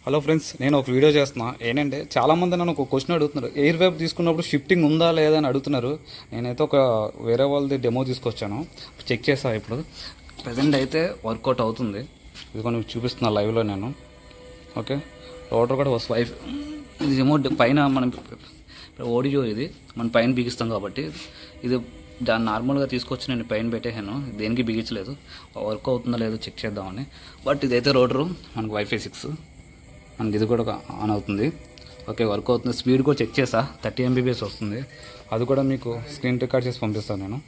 Hello friends, నేను ఒక video చేస్తున్నా. ఏంటంటే చాలామంది నన్ను ఒక క్వశ్చన్ అడుగుతున్నారు, ఎయిర్ వైప్ తీసుకున్నప్పుడు షిఫ్టింగ్ ఉందా లేదా అని అడుగుతున్నారు. నేనైతే ఒక వేరే వాళ్ళది డెమో తీసుకొచ్చాను, చెక్ చేస్తాను. ఇప్పుడు ప్రజెంట్ అయితే వర్కౌట్ అవుతుంది. ఇది కొన్ని చూపిస్తున్నా లైవ్లో నేను. ఓకే, రోటర్ కూడా వైఫ్ ఇది రిమోట్ పైన మనం ఓడియో ఇది మనం పైన బిగిస్తాం కాబట్టి ఇది దాన్ని నార్మల్గా తీసుకొచ్చి నేను పైన పెట్టేసాను, దేనికి బిగించలేదు. వర్క్ అవుతుందో లేదో చెక్ చేద్దామని. బట్ ఇదైతే రోటరు మనకు వైఫై 6, మనకి ఇది కూడా ఆన్ అవుతుంది. ఓకే, వర్క్ అవుతుంది. స్పీడ్ కూడా చెక్ చేసా, 30 MBPS వస్తుంది. అది కూడా మీకు స్క్రీన్ రికార్డ్ చేసి పంపిస్తాను నేను.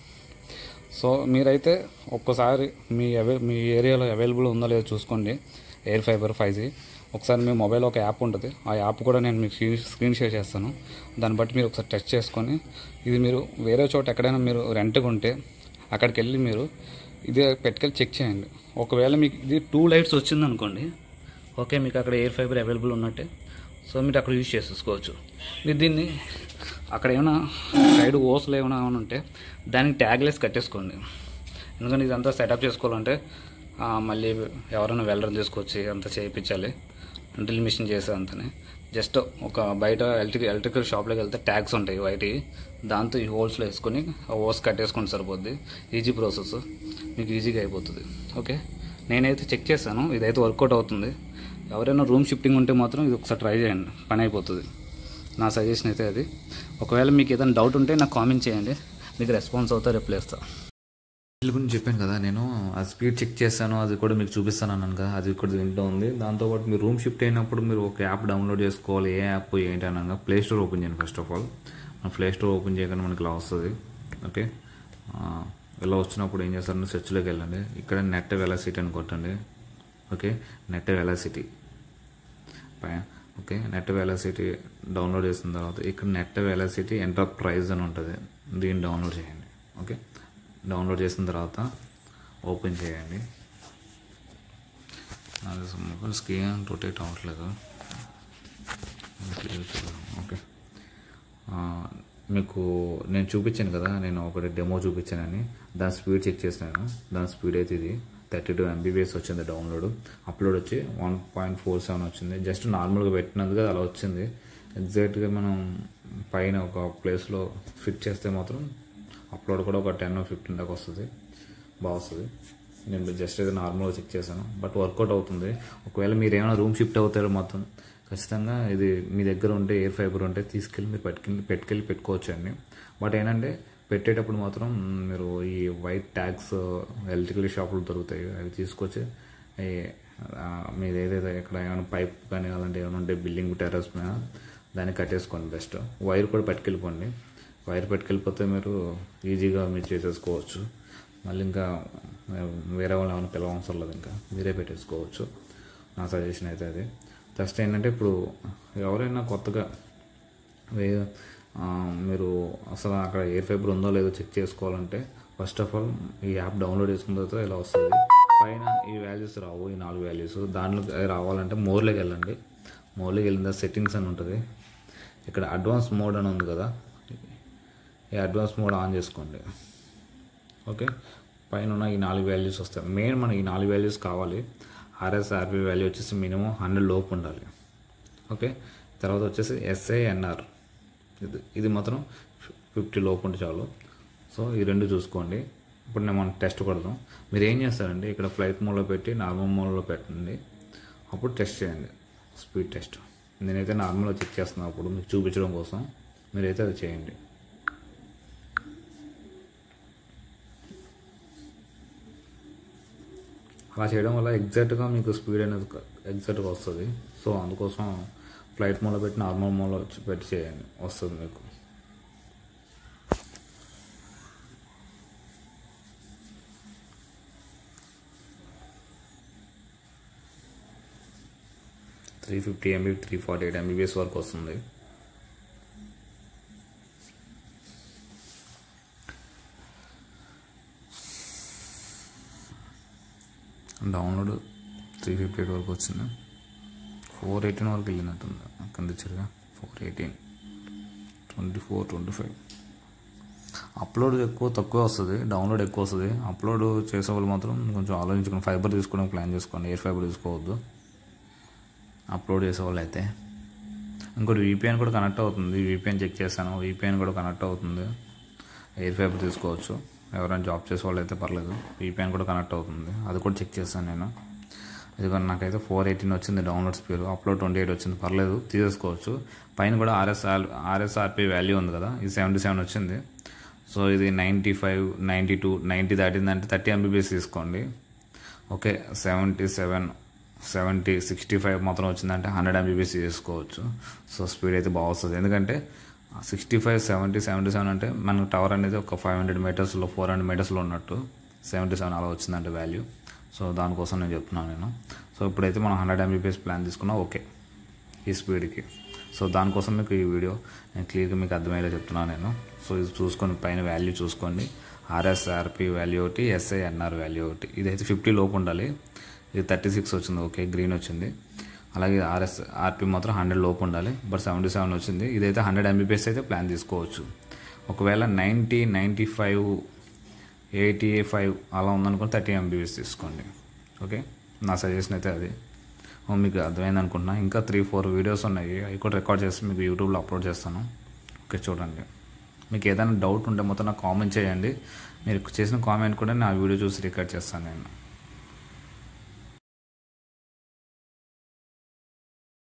సో మీరైతే ఒక్కసారి మీ ఏరియాలో అవైలబుల్ ఉందో లేదో చూసుకోండి. ఎయిర్ ఫైబర్ 5G ఒకసారి మీ మొబైల్ ఒక యాప్ ఉంటుంది, ఆ యాప్ కూడా నేను మీకు స్క్రీన్ షేర్ చేస్తాను. దాన్ని బట్టి మీరు ఒకసారి టెస్ట్ చేసుకొని, ఇది మీరు వేరే చోట ఎక్కడైనా మీరు రెంట్గా ఉంటే అక్కడికి వెళ్ళి మీరు ఇది పెట్టుకెళ్ళి చెక్ చేయండి. ఒకవేళ మీకు ఇది 2 లైట్స్ వచ్చిందనుకోండి, ఓకే, మీకు అక్కడ ఎయిర్ ఫైబర్ అవైలబుల్ ఉన్నట్టే. సో మీరు అక్కడ యూజ్ చేసేసుకోవచ్చు. మీరు దీన్ని అక్కడ ఏమైనా సైడ్ ఓస్లు ఏమైనా ఉంటే దానికి ట్యాగ్లెస్ కట్టేసుకోండి. ఎందుకంటే ఇదంతా సెటప్ చేసుకోవాలంటే మళ్ళీ ఎవరైనా వెల్డర్ తీసుకొచ్చి అంతా చేయించాలి, డ్రిల్ మిషన్ చేసే అంతనే. జస్ట్ ఒక బయట ఎలక్ట్రికల్ షాప్లోకి వెళ్తే ట్యాగ్స్ ఉంటాయి వైట్, దాంతో ఈ హోల్స్లో వేసుకొని ఆ ఓస్ కట్టేసుకొని సరిపోద్ది. ఈజీ ప్రాసెస్, మీకు ఈజీగా అయిపోతుంది. ఓకే, నేనైతే చెక్ చేశాను, ఇదైతే వర్కౌట్ అవుతుంది. ఎవరైనా రూమ్ షిఫ్టింగ్ ఉంటే మాత్రం ఇది ఒకసారి ట్రై చేయండి, పని అయిపోతుంది. నా సజెషన్ అయితే అది. ఒకవేళ మీకు ఏదైనా డౌట్ ఉంటే నాకు కామెంట్ చేయండి, మీకు రెస్పాన్స్ అవుతా రిప్లై ఇస్తా. వీటి గురించి చెప్పాను కదా నేను, ఆ స్పీడ్ చెక్ చేశాను, అది కూడా మీకు చూపిస్తాను అన్నాను కదా, అది కూడా దీంట్లో ఉంది. దాంతోపాటు మీరు రూమ్ షిఫ్ట్ అయినప్పుడు మీరు ఒక యాప్ డౌన్లోడ్ చేసుకోవాలి. ఏ యాప్ ఏంటి అనగా ప్లే స్టోర్ ఓపెన్ చేయండి. ఫస్ట్ ఆఫ్ ఆల్ మన ప్లే స్టోర్ ఓపెన్ చేయగానే మనకి ఇలా వస్తుంది. ఓకే, ఇలా వచ్చినప్పుడు ఏం చేస్తారంటే సెర్చ్లోకి వెళ్ళండి. ఇక్కడ నెట్ వెలాసిటీ అని కొట్టండి. Okay, net velocity okay, net velocity download చేసిన తర్వాత ఇక్కడ నెట్ వెలాసిటీ ఎంటర్ప్రైజ్ అని ఉంటుంది, దీన్ని డౌన్లోడ్ చేయండి. ఓకే, డౌన్లోడ్ చేసిన తర్వాత ఓపెన్ చేయండి. స్క్రీన్ రొటేట్ అవ్వట్లేదు. ఓకే, మీకు నేను చూపించాను కదా, నేను ఒకటి డెమో చూపించానని, దాని స్పీడ్ చెక్ చేసినాను. దాని స్పీడ్ అయితే ఇది 32 MBPS వచ్చింది. డౌన్లోడ్, అప్లోడ్ వచ్చి 1.47 వచ్చింది. జస్ట్ నార్మల్గా పెట్టినందుకు అలా వచ్చింది. ఎగ్జాక్ట్గా మనం పైన ఒక ప్లేస్లో ఫిట్ చేస్తే మాత్రం అప్లోడ్ కూడా ఒక 10 or 15 దాకా వస్తుంది, బాగా వస్తుంది. నేను జస్ట్ అయితే నార్మల్గా చెక్ చేశాను, బట్ వర్కౌట్ అవుతుంది. ఒకవేళ మీరు ఏమైనా రూమ్ షిఫ్ట్ అవుతారో మాత్రం ఖచ్చితంగా ఇది మీ దగ్గర ఉంటే ఎయిర్ ఫైబర్ ఉంటే తీసుకెళ్ళి మీరు పెట్టుకోవచ్చు అండి. బట్ ఏంటంటే పెట్టేటప్పుడు మాత్రం మీరు ఈ వైట్ ట్యాగ్స్ ఎలక్ట్రికల్ షాపులు దొరుకుతాయి, అవి తీసుకొచ్చి మీరు ఏదైతే ఎక్కడ ఏమైనా పైప్ కానీ అలాంటి ఏమైనా ఉంటే బిల్డింగ్ టెర్రస్ మీద దాన్ని కట్టేసుకోండి. బెస్ట్ వైర్ కూడా పట్టుకెళ్ళిపోండి. వైర్ పట్టుకెళ్ళిపోతే మీరు ఈజీగా మీరు చేసేసుకోవచ్చు. మళ్ళీ ఇంకా వేరే వాళ్ళు ఏమైనా పిలవవసరం లేదు, ఇంకా మీరే పెట్టేసుకోవచ్చు. నా సజెషన్ అయితే అది. జస్ట్ ఏంటంటే ఇప్పుడు ఎవరైనా కొత్తగా మీరు అసలు అక్కడ ఎయిర్ ఫైబర్ ఉందో లేదో చెక్ చేసుకోవాలంటే ఫస్ట్ ఆఫ్ ఆల్ ఈ యాప్ డౌన్లోడ్ చేసుకున్న తర్వాత ఇలా వస్తుంది. పైన ఈ వాల్యూస్ రావు, ఈ 4 వాల్యూస్. దాంట్లో రావాలంటే మోర్లోకి వెళ్ళండి. మోర్లోకి వెళ్ళిన సెట్టింగ్స్ అని ఉంటుంది. ఇక్కడ అడ్వాన్స్ మోడ్ అని ఉంది కదా, ఈ అడ్వాన్స్ మోడ్ ఆన్ చేసుకోండి. ఓకే, పైన ఉన్న ఈ 4 వాల్యూస్ వస్తాయి. మెయిన్ మనకి ఈ 4 వాల్యూస్ కావాలి. RSRP వాల్యూ వచ్చేసి మినిమం 100 లోపు ఉండాలి. ఓకే, తర్వాత వచ్చేసి SANR, ఇది మాత్రం 50 లోపు ఉంటే చాలు. సో ఈ 2 చూసుకోండి. ఇప్పుడు నేను మనం టెస్ట్ కొడదాం. మీరు ఏం చేస్తారంటే ఇక్కడ ఫ్లైట్ మోడ్లో పెట్టి నార్మల్ మోడ్లో పెట్టండి, అప్పుడు టెస్ట్ చేయండి, స్పీడ్ టెస్ట్. నేనైతే నార్మల్గా చెక్ చేస్తున్నాను, అప్పుడు మీకు చూపించడం కోసం. మీరైతే అది చేయండి. అలా చేయడం వల్ల ఎగ్జాక్ట్గా మీకు స్పీడ్ అనేది ఎగ్జాక్ట్గా వస్తుంది. సో అందుకోసం ఫ్లైట్ మోడ్లో పెట్టి నార్మల్ మోడ్లో పెట్టి చేయండి, వస్తుంది మీకు. $350 MB 348 MBPS వరకు వస్తుంది. డౌన్లోడ్ 358 వరకు వచ్చింది. 418 వరకు వెళ్ళినట్టుంది కందిచ్చరుగా. 418, 24, 25. అప్లోడ్ తక్కువ వస్తుంది, డౌన్లోడ్ ఎక్కువ వస్తుంది. అప్లోడ్ చేసే వాళ్ళు మాత్రం కొంచెం ఆలోచించుకుని ఫైబర్ తీసుకోవడానికి ప్లాన్ చేసుకోండి, ఎయిర్ ఫైబర్ తీసుకోవద్దు. అప్లోడ్ చేసేవాళ్ళు అయితే. ఇంకోటి VPN కూడా కనెక్ట్ అవుతుంది. VPN చెక్ చేశాను, VPN కూడా కనెక్ట్ అవుతుంది. ఎయిర్ ఫైబర్ తీసుకోవచ్చు, ఎవరైనా జాబ్ చేసే వాళ్ళు అయితే పర్లేదు. VPN కూడా కనెక్ట్ అవుతుంది, అది కూడా చెక్ చేశాను నేను. ఇదిగో నాకైతే 418 వచ్చింది డౌన్లోడ్ స్పీడ్, అప్లోడ్ 28 వచ్చింది, పర్లేదు తీసేసుకోవచ్చు. పైన కూడా RSRP వాల్యూ ఉంది కదా, ఇది 77 వచ్చింది. సో ఇది 95, 92, 90 దాటిందంటే 30 MBPS తీసుకోండి. ఓకే 77, 70, 65 మాత్రం వచ్చిందంటే 100 MBPS తీసుకోవచ్చు. సో స్పీడ్ అయితే బాగా వస్తుంది. ఎందుకంటే 65, 70, 77 అంటే మనకు టవర్ అనేది ఒక 500 మీటర్స్లో 400 మీటర్స్లో ఉన్నట్టు 77 అలా వచ్చిందంటే వాల్యూ. సో దానికోసం నేను చెప్తున్నాను నేను. సో ఇప్పుడైతే మనం 100 MBPS ప్లాన్ తీసుకున్నాం ఓకే ఈ స్పీడ్కి. సో దానికోసం మీకు ఈ వీడియో నేను క్లియర్గా మీకు అర్థమయ్యేలా చెప్తున్నాను నేను. సో ఇది చూసుకొని పైన వాల్యూ చూసుకోండి. RSRP వాల్యూ ఒకటి, SINR వాల్యూ ఒకటి. ఇదైతే 50 లోపు ఉండాలి. ఇది 36 వచ్చింది, ఓకే గ్రీన్ వచ్చింది. అలాగే RSRP మాత్రం 100 లోపు ఉండాలి, బట్ 77 వచ్చింది. ఇదైతే 100 MBPS అయితే ప్లాన్ తీసుకోవచ్చు. ఒకవేళ 90, 95, 85 అలా ఉందనుకుని 30 MBPS తీసుకోండి. ఓకే నా సజెషన్ అయితే అది. మీకు అర్థమైంది అనుకుంటున్నా. ఇంకా 3-4 వీడియోస్ ఉన్నాయి, అవి కూడా రికార్డ్ చేసి మీకు యూట్యూబ్లో అప్లోడ్ చేస్తాను. ఓకే చూడండి. మీకు ఏదైనా డౌట్ ఉంటే మొత్తం నాకు కామెంట్ చేయండి. మీరు చేసిన కామెంట్ కూడా నా వీడియో చూసి రికార్డ్ చేస్తాను నేను.